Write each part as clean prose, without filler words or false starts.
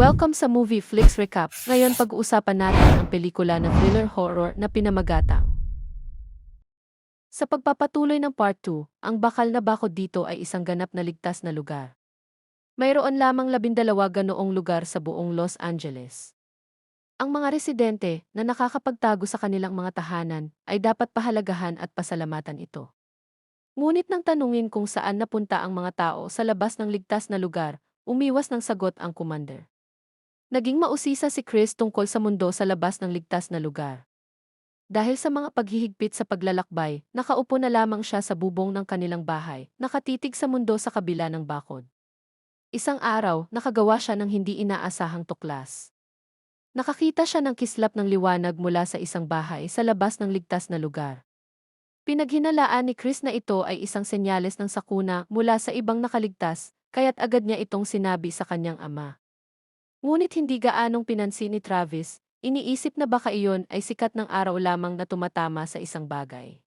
Welcome sa Movie Flix Recap. Ngayon pag-uusapan natin ang pelikula na thriller horror na Pinamagatang. Sa pagpapatuloy ng Part 2, ang bakal na bakod dito ay isang ganap na ligtas na lugar. Mayroon lamang 12 ganoong lugar sa buong Los Angeles. Ang mga residente na nakakapagtago sa kanilang mga tahanan ay dapat pahalagahan at pasalamatan ito. Ngunit nang tanungin kung saan napunta ang mga tao sa labas ng ligtas na lugar, umiwas ng sagot ang commander. Naging mausisa si Chris tungkol sa mundo sa labas ng ligtas na lugar. Dahil sa mga paghihigpit sa paglalakbay, nakaupo na lamang siya sa bubong ng kanilang bahay, nakatitig sa mundo sa kabila ng bakod. Isang araw, nakagawa siya ng hindi inaasahang tuklas. Nakakita siya ng kislap ng liwanag mula sa isang bahay sa labas ng ligtas na lugar. Pinaghinalaan ni Chris na ito ay isang senyales ng sakuna mula sa ibang nakaligtas, kaya't agad niya itong sinabi sa kanyang ama. Ngunit hindi gaanong pinansin ni Travis, iniisip na baka iyon ay sikat ng araw lamang na tumatama sa isang bagay.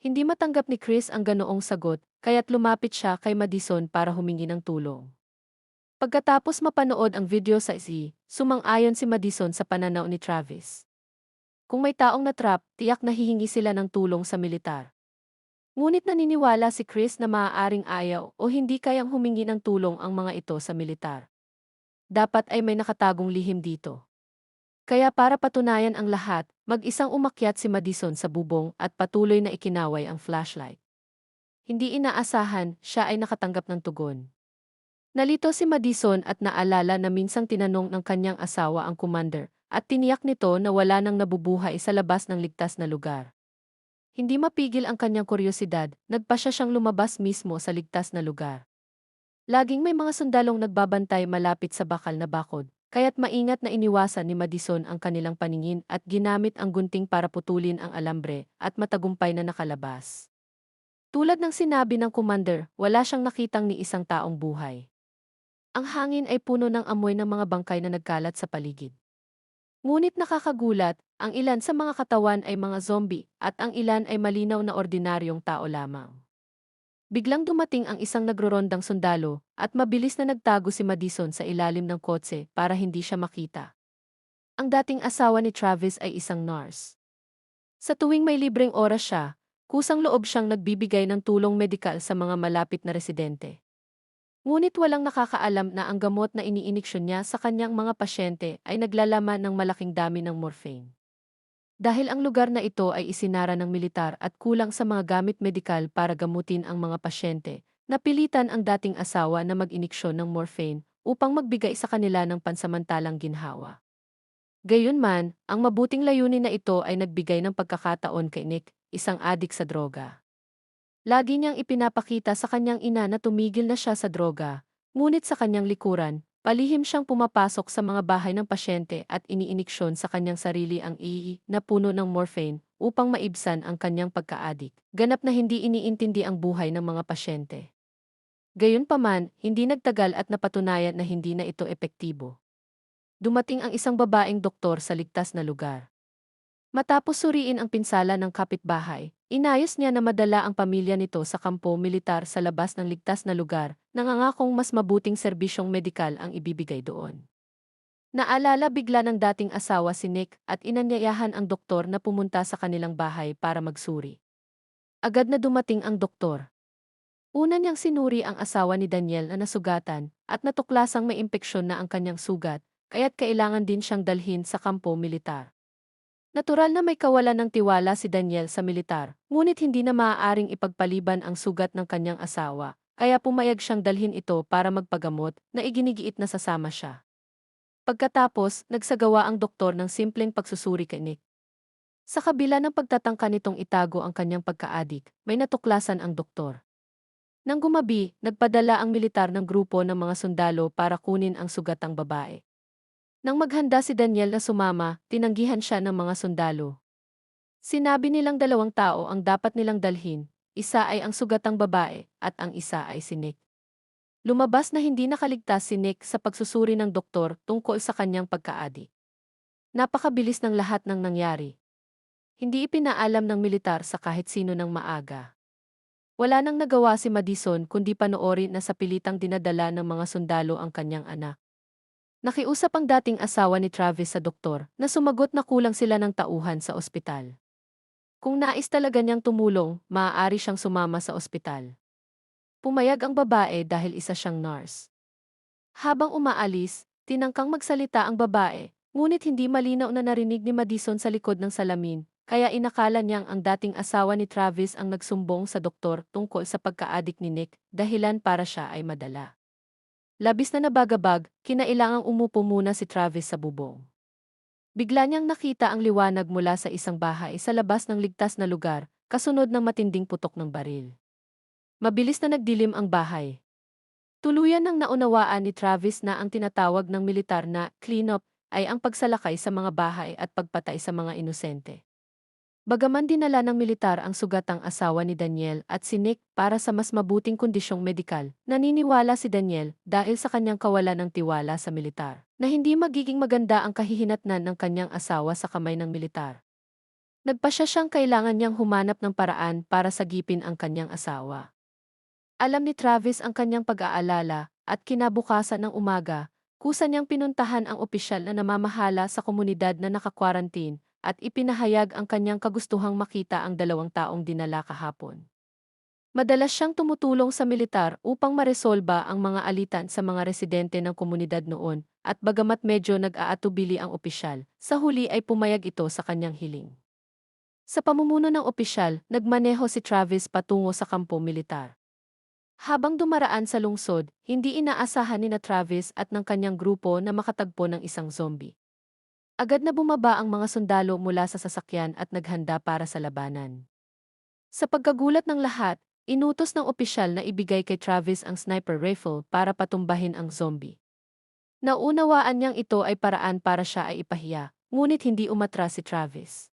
Hindi matanggap ni Chris ang ganoong sagot, kaya't lumapit siya kay Madison para humingi ng tulong. Pagkatapos mapanood ang video sa sumang-ayon si Madison sa pananaw ni Travis. Kung may taong natrap, tiyak na hihingi sila ng tulong sa militar. Ngunit naniniwala si Chris na maaaring ayaw o hindi kayang humingi ng tulong ang mga ito sa militar. Dapat ay may nakatagong lihim dito. Kaya para patunayan ang lahat, mag-isang umakyat si Madison sa bubong at patuloy na ikinaway ang flashlight. Hindi inaasahan, siya ay nakatanggap ng tugon. Nalito si Madison at naalala na minsang tinanong ng kanyang asawa ang commander at tiniyak nito na wala nang nabubuhay sa labas ng ligtas na lugar. Hindi mapigil ang kanyang kuryosidad, nagpasya siyang lumabas mismo sa ligtas na lugar. Laging may mga sundalong nagbabantay malapit sa bakal na bakod, kaya't maingat na iniwasan ni Madison ang kanilang paningin at ginamit ang gunting para putulin ang alambre at matagumpay na nakalabas. Tulad ng sinabi ng commander, wala siyang nakitang ni isang taong buhay. Ang hangin ay puno ng amoy ng mga bangkay na nagkalat sa paligid. Ngunit nakakagulat, ang ilan sa mga katawan ay mga zombie at ang ilan ay malinaw na ordinaryong tao lamang. Biglang dumating ang isang nagrorondang sundalo at mabilis na nagtago si Madison sa ilalim ng kotse para hindi siya makita. Ang dating asawa ni Travis ay isang nurse. Sa tuwing may libreng oras siya, kusang loob siyang nagbibigay ng tulong medikal sa mga malapit na residente. Ngunit walang nakakaalam na ang gamot na iniiniksyon niya sa kanyang mga pasyente ay naglalaman ng malaking dami ng morphine. Dahil ang lugar na ito ay isinara ng militar at kulang sa mga gamit medikal para gamutin ang mga pasyente, napilitan ang dating asawa na mag-iniksyon ng morphine upang magbigay sa kanila ng pansamantalang ginhawa. Gayunman, ang mabuting layunin na ito ay nagbigay ng pagkakataon kay Nick, isang adik sa droga. Lagi niyang ipinapakita sa kanyang ina na tumigil na siya sa droga, ngunit sa kanyang likuran, palihim siyang pumapasok sa mga bahay ng pasyente at iniiniksyon sa kanyang sarili ang na puno ng morphine upang maibsan ang kanyang pagkaadik. Ganap na hindi iniintindi ang buhay ng mga pasyente. Gayunpaman, hindi nagtagal at napatunayan na hindi na ito epektibo. Dumating ang isang babaeng doktor sa ligtas na lugar. Matapos suriin ang pinsala ng kapitbahay, inayos niya na madala ang pamilya nito sa kampo militar sa labas ng ligtas na lugar, nangangakong mas mabuting serbisyong medikal ang ibibigay doon. Naalala bigla ng dating asawa si Nick at inanyayahan ang doktor na pumunta sa kanilang bahay para magsuri. Agad na dumating ang doktor. Una niyang sinuri ang asawa ni Daniel na nasugatan at natuklasang may impeksyon na ang kanyang sugat, kaya't kailangan din siyang dalhin sa kampo militar. Natural na may kawalan ng tiwala si Daniel sa militar, ngunit hindi na maaaring ipagpaliban ang sugat ng kanyang asawa, kaya pumayag siyang dalhin ito para magpagamot na iginigiit na sasama siya. Pagkatapos, nagsagawa ang doktor ng simpleng pagsusuri kay Nick. Sa kabila ng pagtatangka nitong itago ang kanyang pagkaadik, may natuklasan ang doktor. Nang gumabi, nagpadala ang militar ng grupo ng mga sundalo para kunin ang sugatang babae. Nang maghanda si Daniel na sumama, tinanggihan siya ng mga sundalo. Sinabi nilang 2 tao ang dapat nilang dalhin, isa ay ang sugatang babae at ang isa ay si Nick. Lumabas na hindi nakaligtas si Nick sa pagsusuri ng doktor tungkol sa kanyang pagkaadik. Napakabilis ng lahat ng nangyari. Hindi ipinaalam ng militar sa kahit sino ng maaga. Wala nang nagawa si Madison kundi panoorin na sa pilitang dinadala ng mga sundalo ang kanyang anak. Nakiusap ang dating asawa ni Travis sa doktor na sumagot na kulang sila ng tauhan sa ospital. Kung nais talaga niyang tumulong, maaari siyang sumama sa ospital. Pumayag ang babae dahil isa siyang nurse. Habang umaalis, tinangkang magsalita ang babae, ngunit hindi malinaw na narinig ni Madison sa likod ng salamin, kaya inakala niyang ang dating asawa ni Travis ang nagsumbong sa doktor tungkol sa pagka-adik ni Nick, dahilan para siya ay madala. Labis na nabagabag, kinailangang umupo muna si Travis sa bubong. Bigla niyang nakita ang liwanag mula sa isang bahay sa labas ng ligtas na lugar, kasunod ng matinding putok ng baril. Mabilis na nagdilim ang bahay. Tuluyan nang naunawaan ni Travis na ang tinatawag ng militar na cleanup ay ang pagsalakay sa mga bahay at pagpatay sa mga inosente. Bagaman dinala ng militar ang sugatang asawa ni Daniel at si Nick para sa mas mabuting kondisyong medikal, naniniwala si Daniel dahil sa kanyang kawalan ng tiwala sa militar, na hindi magiging maganda ang kahihinatnan ng kanyang asawa sa kamay ng militar. Nagpasya siyang kailangan niyang humanap ng paraan para sagipin ang kanyang asawa. Alam ni Travis ang kanyang pag-aalala at kinabukasan ng umaga, kusa niyang pinuntahan ang opisyal na namamahala sa komunidad na naka-quarantine at ipinahayag ang kanyang kagustuhang makita ang 2 taong dinala kahapon. Madalas siyang tumutulong sa militar upang maresolba ang mga alitan sa mga residente ng komunidad noon at bagamat medyo nag-aatubili ang opisyal, sa huli ay pumayag ito sa kanyang hiling. Sa pamumuno ng opisyal, nagmaneho si Travis patungo sa kampo militar. Habang dumaraan sa lungsod, hindi inaasahan ni na Travis at ng kanyang grupo na makatagpo ng isang zombie. Agad na bumaba ang mga sundalo mula sa sasakyan at naghanda para sa labanan. Sa pagkagulat ng lahat, inutos ng opisyal na ibigay kay Travis ang sniper rifle para patumbahin ang zombie. Naunawaan niyang ito ay paraan para siya ay ipahiya, ngunit hindi umatras si Travis.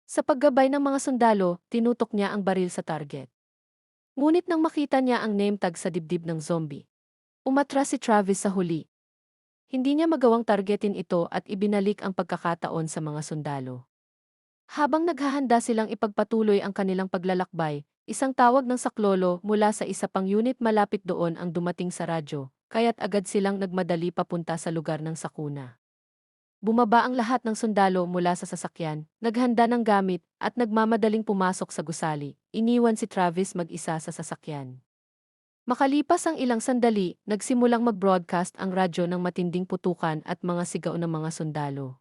Sa paggabay ng mga sundalo, tinutok niya ang baril sa target. Ngunit nang makita niya ang name tag sa dibdib ng zombie, umatras si Travis sa huli. Hindi niya magawang targetin ito at ibinalik ang pagkakataon sa mga sundalo. Habang naghahanda silang ipagpatuloy ang kanilang paglalakbay, isang tawag ng saklolo mula sa isa pang unit malapit doon ang dumating sa radyo, kaya't agad silang nagmadali papunta sa lugar ng sakuna. Bumaba ang lahat ng sundalo mula sa sasakyan, naghanda ng gamit at nagmamadaling pumasok sa gusali, iniwan si Travis mag-isa sa sasakyan. Makalipas ang ilang sandali, nagsimulang mag-broadcast ang radyo ng matinding putukan at mga sigaw ng mga sundalo.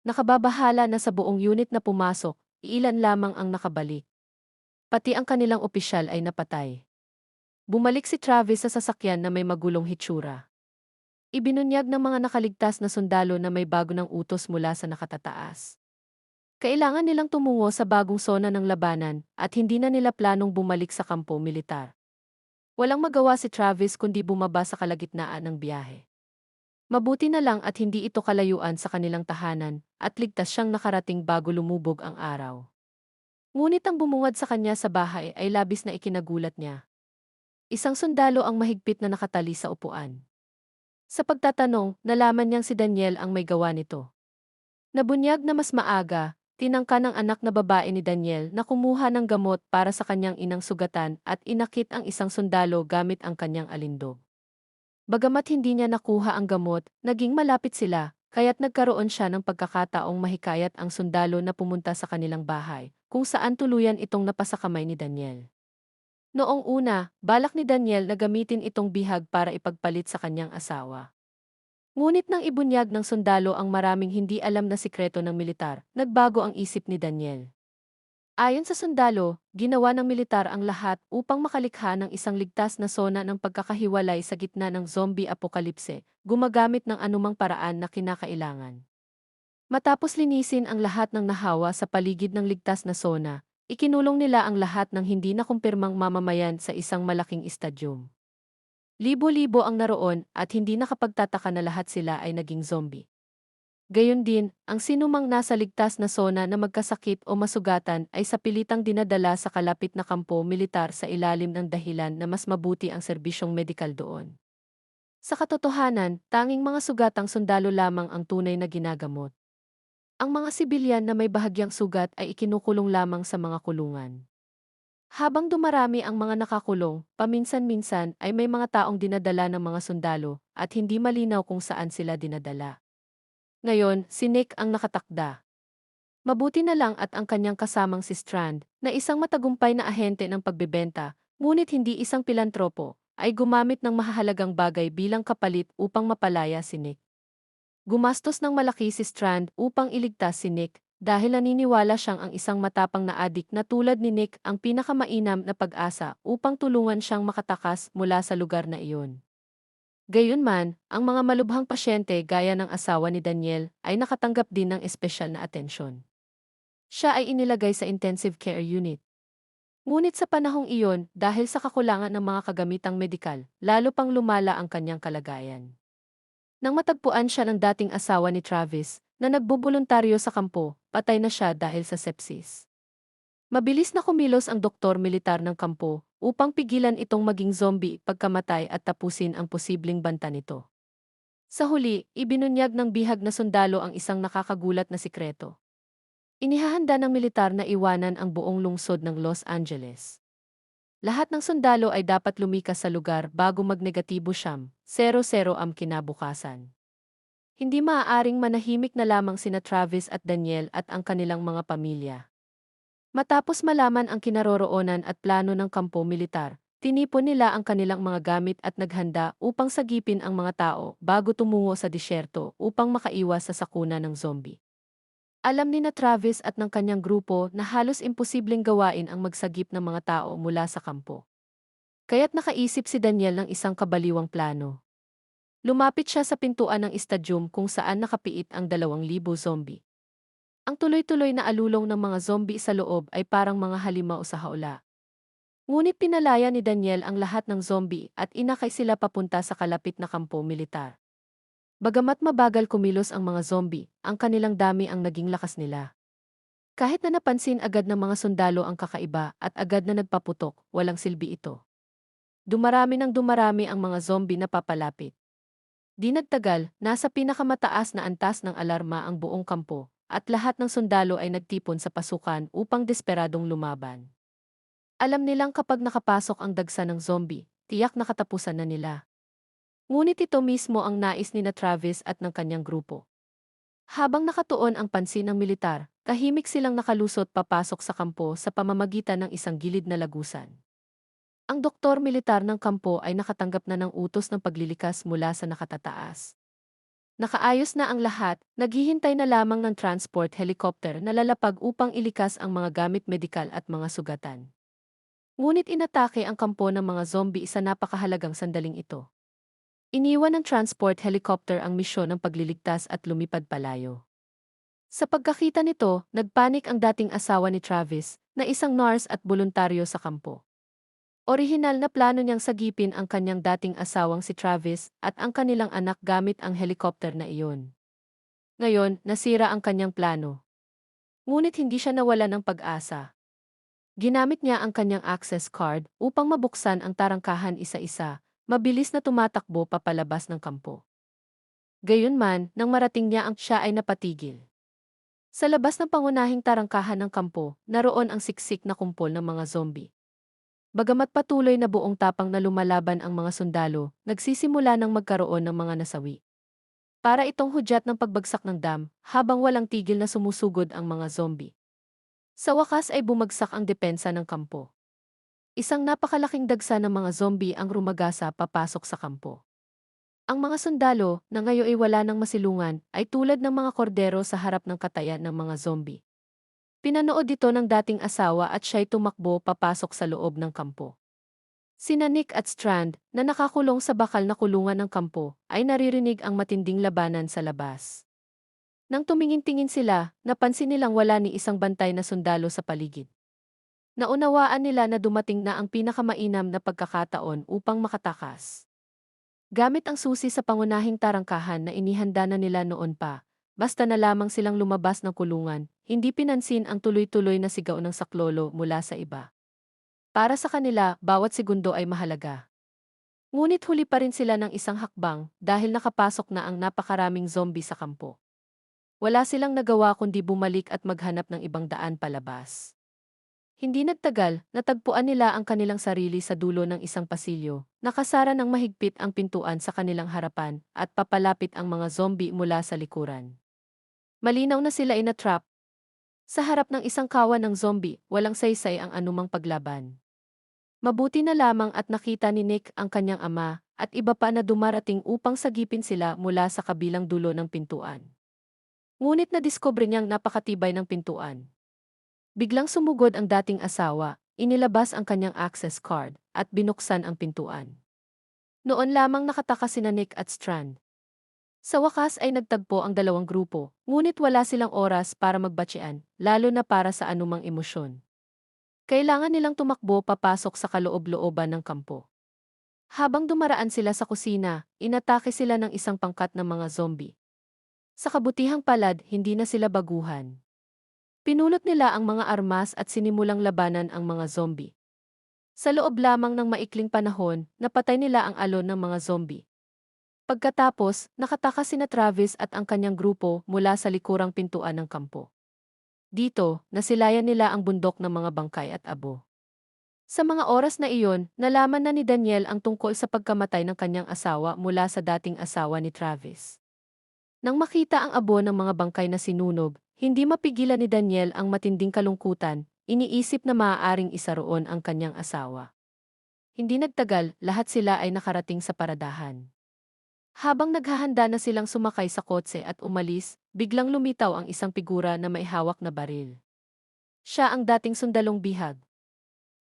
Nakababahala na sa buong unit na pumasok, iilan lamang ang nakabalik. Pati ang kanilang opisyal ay napatay. Bumalik si Travis sa sasakyan na may magulong hitsura. Ibinunyag ng mga nakaligtas na sundalo na may bago ng utos mula sa nakatataas. Kailangan nilang tumungo sa bagong sona ng labanan at hindi na nila planong bumalik sa kampo militar. Walang magawa si Travis kundi bumaba sa kalagitnaan ng biyahe. Mabuti na lang at hindi ito kalayuan sa kanilang tahanan at ligtas siyang nakarating bago lumubog ang araw. Ngunit ang bumungad sa kanya sa bahay ay labis na ikinagulat niya. Isang sundalo ang mahigpit na nakatali sa upuan. Sa pagtatanong, nalaman niyang si Daniel ang may gawa nito. Nabunyag na mas maaga, tinangka ng anak na babae ni Daniel na kumuha ng gamot para sa kanyang inang sugatan at inakit ang isang sundalo gamit ang kanyang alindog. Bagamat hindi niya nakuha ang gamot, naging malapit sila, kaya't nagkaroon siya ng pagkakataong mahikayat ang sundalo na pumunta sa kanilang bahay, kung saan tuluyan itong napasakamay ni Daniel. Noong una, balak ni Daniel na gamitin itong bihag para ipagpalit sa kanyang asawa. Ngunit nang ibunyag ng sundalo ang maraming hindi alam na sikreto ng militar, nagbago ang isip ni Daniel. Ayon sa sundalo, ginawa ng militar ang lahat upang makalikha ng isang ligtas na sona ng pagkakahiwalay sa gitna ng zombie apokalipse, gumagamit ng anumang paraan na kinakailangan. Matapos linisin ang lahat ng nahawa sa paligid ng ligtas na sona, ikinulong nila ang lahat ng hindi nakumpirmang mamamayan sa isang malaking estadyum. Libo-libo ang naroon at hindi nakapagtataka na lahat sila ay naging zombie. Gayon din, ang sinumang nasa ligtas na sona na magkasakit o masugatan ay sapilitang dinadala sa kalapit na kampo militar sa ilalim ng dahilan na mas mabuti ang serbisyong medikal doon. Sa katotohanan, tanging mga sugatang sundalo lamang ang tunay na ginagamot. Ang mga sibilyan na may bahagyang sugat ay ikinukulong lamang sa mga kulungan. Habang dumarami ang mga nakakulong, paminsan-minsan ay may mga taong dinadala ng mga sundalo at hindi malinaw kung saan sila dinadala. Ngayon, si Nick ang nakatakda. Mabuti na lang at ang kanyang kasamang si Strand, na isang matagumpay na ahente ng pagbebenta, ngunit hindi isang pilantropo, ay gumamit ng mahahalagang bagay bilang kapalit upang mapalaya si Nick. Gumastos ng malaki si Strand upang iligtas si Nick dahil naniniwala siyang ang isang matapang na adik na tulad ni Nick ang pinakamainam na pag-asa upang tulungan siyang makatakas mula sa lugar na iyon. Gayunman, ang mga malubhang pasyente gaya ng asawa ni Daniel ay nakatanggap din ng espesyal na atensyon. Siya ay inilagay sa intensive care unit. Ngunit sa panahong iyon, dahil sa kakulangan ng mga kagamitang medikal, lalo pang lumala ang kanyang kalagayan. Nang matagpuan siya ng dating asawa ni Travis, na nagboboluntaryo sa kampo, patay na siya dahil sa sepsis. Mabilis na kumilos ang doktor militar ng kampo upang pigilan itong maging zombie pagkamatay at tapusin ang posibleng banta nito. Sa huli, ibinunyag ng bihag na sundalo ang isang nakakagulat na sikreto. Inihahanda ng militar na iwanan ang buong lungsod ng Los Angeles. Lahat ng sundalo ay dapat lumikas sa lugar bago magnegatibo siyam, 00 ang kinabukasan. Hindi maaaring manahimik na lamang sina Travis at Daniel at ang kanilang mga pamilya. Matapos malaman ang kinaroroonan at plano ng kampo militar, tinipon nila ang kanilang mga gamit at naghanda upang sagipin ang mga tao bago tumungo sa disyerto upang makaiwas sa sakuna ng zombie. Alam ni na Travis at ng kanyang grupo na halos imposibleng gawain ang magsagip ng mga tao mula sa kampo. Kaya't nakaisip si Daniel ng isang kabaliwang plano. Lumapit siya sa pintuan ng estadium kung saan nakapiit ang 2,000 zombie. Ang tuloy-tuloy na alulong ng mga zombie sa loob ay parang mga halimaw sa haula. Ngunit pinalaya ni Daniel ang lahat ng zombie at inakay sila papunta sa kalapit na kampo militar. Bagamat mabagal kumilos ang mga zombie, ang kanilang dami ang naging lakas nila. Kahit na napansin agad ng mga sundalo ang kakaiba at agad na nagpaputok, walang silbi ito. Dumarami ang mga zombie na papalapit. Di nagtagal, nasa pinakamataas na antas ng alarma ang buong kampo, at lahat ng sundalo ay nagtipon sa pasukan upang desperadong lumaban. Alam nilang kapag nakapasok ang dagsa ng zombie, tiyak na katapusan na nila. Ngunit ito mismo ang nais ni na Travis at ng kanyang grupo. Habang nakatuon ang pansin ng militar, tahimik silang nakalusot papasok sa kampo sa pamamagitan ng isang gilid na lagusan. Ang doktor militar ng kampo ay nakatanggap na ng utos ng paglilikas mula sa nakatataas. Nakaayos na ang lahat, naghihintay na lamang ng transport helicopter na lalapag upang ilikas ang mga gamit medikal at mga sugatan. Ngunit inatake ang kampo ng mga zombie sa napakahalagang sandaling ito. Iniwan ng transport helicopter ang misyon ng pagliligtas at lumipad palayo. Sa pagkakita nito, nagpanik ang dating asawa ni Travis, na isang nurse at voluntaryo sa kampo. Orihinal na plano niyang sagipin ang kanyang dating asawang si Travis at ang kanilang anak gamit ang helicopter na iyon. Ngayon, nasira ang kanyang plano. Ngunit hindi siya nawala ng pag-asa. Ginamit niya ang kanyang access card upang mabuksan ang tarangkahan isa-isa. Mabilis na tumatakbo papalabas ng kampo. Gayunman, nang marating niya ang siya ay napatigil. Sa labas ng pangunahing tarangkahan ng kampo, naroon ang siksik na kumpol ng mga zombie. Bagamat patuloy na buong tapang na lumalaban ang mga sundalo, nagsisimula ng magkaroon ng mga nasawi. Para itong hudyat ng pagbagsak ng dam, habang walang tigil na sumusugod ang mga zombie. Sa wakas ay bumagsak ang depensa ng kampo. Isang napakalaking dagsa ng mga zombie ang rumagasa papasok sa kampo. Ang mga sundalo, na ngayon ay wala ng masilungan, ay tulad ng mga kordero sa harap ng katayan ng mga zombie. Pinanood ito ng dating asawa at siya'y tumakbo papasok sa loob ng kampo. Sina Nick at Strand, na nakakulong sa bakal na kulungan ng kampo, ay naririnig ang matinding labanan sa labas. Nang tumingin-tingin sila, napansin nilang wala ni isang bantay na sundalo sa paligid. Naunawaan nila na dumating na ang pinakamainam na pagkakataon upang makatakas. Gamit ang susi sa pangunahing tarangkahan na inihanda na nila noon pa, basta na lamang silang lumabas ng kulungan, hindi pinansin ang tuloy-tuloy na sigaw ng saklolo mula sa iba. Para sa kanila, bawat segundo ay mahalaga. Ngunit huli pa rin sila ng isang hakbang dahil nakapasok na ang napakaraming zombie sa kampo. Wala silang nagawa kundi bumalik at maghanap ng ibang daan palabas. Hindi nagtagal, natagpuan nila ang kanilang sarili sa dulo ng isang pasilyo. Nakasara ng mahigpit ang pintuan sa kanilang harapan at papalapit ang mga zombie mula sa likuran. Malinaw na sila ay na-trap. Sa harap ng isang kawan ng zombie, walang saysay ang anumang paglaban. Mabuti na lamang at nakita ni Nick ang kanyang ama at iba pa na dumarating upang sagipin sila mula sa kabilang dulo ng pintuan. Ngunit nadiskubre niyang napakatibay ng pintuan. Biglang sumugod ang dating asawa, inilabas ang kanyang access card, at binuksan ang pintuan. Noon lamang nakataka sina Nick at Strand. Sa wakas ay nagtagpo ang dalawang grupo, ngunit wala silang oras para magbatsean, lalo na para sa anumang emosyon. Kailangan nilang tumakbo papasok sa kaloob-looban ng kampo. Habang dumaraan sila sa kusina, inatake sila ng isang pangkat ng mga zombie. Sa kabutihang palad, hindi na sila baguhan. Pinulot nila ang mga armas at sinimulang labanan ang mga zombie. Sa loob lamang ng maikling panahon, napatay nila ang alon ng mga zombie. Pagkatapos, nakatakas sina Travis at ang kanyang grupo mula sa likurang pintuan ng kampo. Dito, nasilayan nila ang bundok ng mga bangkay at abo. Sa mga oras na iyon, nalaman na ni Daniel ang tungkol sa pagkamatay ng kanyang asawa mula sa dating asawa ni Travis. Nang makita ang abo ng mga bangkay na sinunog, hindi mapigilan ni Daniel ang matinding kalungkutan, iniisip na maaaring isa roon ang kanyang asawa. Hindi nagtagal, lahat sila ay nakarating sa paradahan. Habang naghahanda na silang sumakay sa kotse at umalis, biglang lumitaw ang isang figura na may hawak na baril. Siya ang dating sundalong bihag.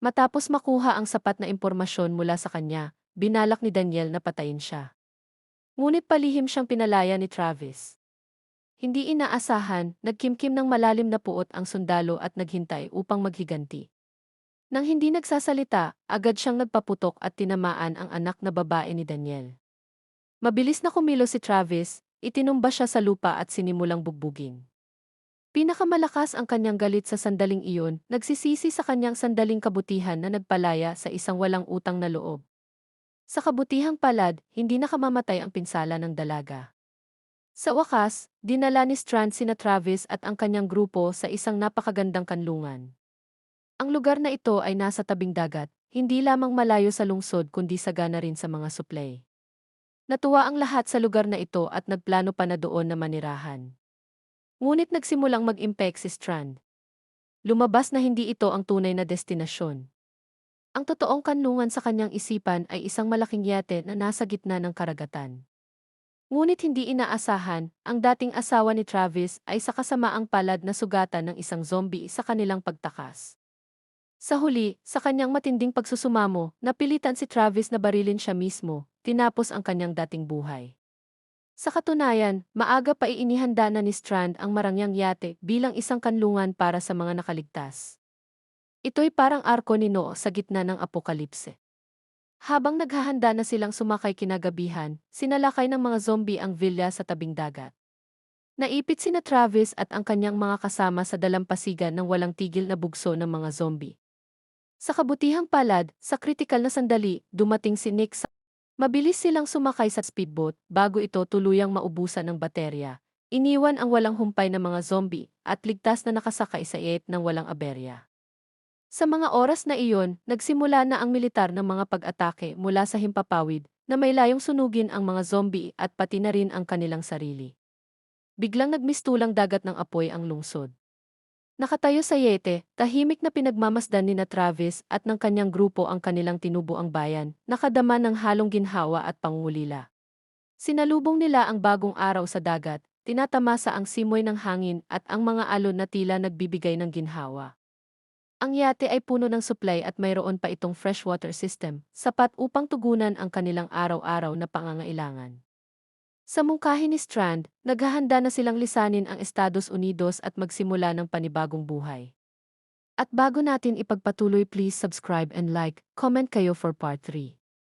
Matapos makuha ang sapat na impormasyon mula sa kanya, binalak ni Daniel na patayin siya. Ngunit palihim siyang pinalaya ni Travis. Hindi inaasahan, nagkimkim ng malalim na puot ang sundalo at naghintay upang maghiganti. Nang hindi nagsasalita, agad siyang nagpaputok at tinamaan ang anak na babae ni Daniel. Mabilis na kumilos si Travis, itinumba siya sa lupa at sinimulang bugbugin. Pinakamalakas ang kanyang galit sa sandaling iyon, nagsisisi sa kanyang sandaling kabutihan na nagpalaya sa isang walang utang na loob. Sa kabutihang palad, hindi nakamamatay ang pinsala ng dalaga. Sa wakas, dinala ni Strand sina Travis at ang kanyang grupo sa isang napakagandang kanlungan. Ang lugar na ito ay nasa tabing dagat, hindi lamang malayo sa lungsod kundi sagana rin sa mga suplay. Natuwa ang lahat sa lugar na ito at nagplano pa na doon na manirahan. Ngunit nagsimulang mag-impek si Strand. Lumabas na hindi ito ang tunay na destinasyon. Ang totoong kanlungan sa kanyang isipan ay isang malaking yate na nasa gitna ng karagatan. Ngunit hindi inaasahan, ang dating asawa ni Travis ay sa kasamaang palad na sugatan ng isang zombie sa kanilang pagtakas. Sa huli, sa kanyang matinding pagsusumamo, napilitan si Travis na barilin siya mismo, tinapos ang kanyang dating buhay. Sa katunayan, maaga pa iinihanda na ni Strand ang marangyang yate bilang isang kanlungan para sa mga nakaligtas. Ito'y parang arko ni Noe sa gitna ng apokalipse. Habang naghahanda na silang sumakay kinagabihan, sinalakay ng mga zombie ang villa sa tabing dagat. Naipit sina Travis at ang kanyang mga kasama sa dalampasigan ng walang tigil na bugso ng mga zombie. Sa kabutihang palad, sa kritikal na sandali, dumating si Nick sa... Mabilis silang sumakay sa speedboat bago ito tuluyang maubusan ng baterya. Iniwan ang walang humpay na mga zombie at ligtas na nakasakay sa iet ng walang aberya. Sa mga oras na iyon, nagsimula na ang militar ng mga pag-atake mula sa himpapawid na may layong sunugin ang mga zombie at pati na rin ang kanilang sarili. Biglang nagmistulang dagat ng apoy ang lungsod. Nakatayo sa yete, tahimik na pinagmamasdan ni na Travis at ng kanyang grupo ang kanilang tinubuang bayan, nakadama ng halong ginhawa at pangungulila. Sinalubong nila ang bagong araw sa dagat, tinatamasa ang simoy ng hangin at ang mga alon na tila nagbibigay ng ginhawa. Ang yate ay puno ng supply at mayroon pa itong freshwater system, sapat upang tugunan ang kanilang araw-araw na pangangailangan. Sa mungkahi ni Strand, naghahanda na silang lisanin ang Estados Unidos at magsimula ng panibagong buhay. At bago natin ipagpatuloy, please subscribe and like, comment kayo for part 3.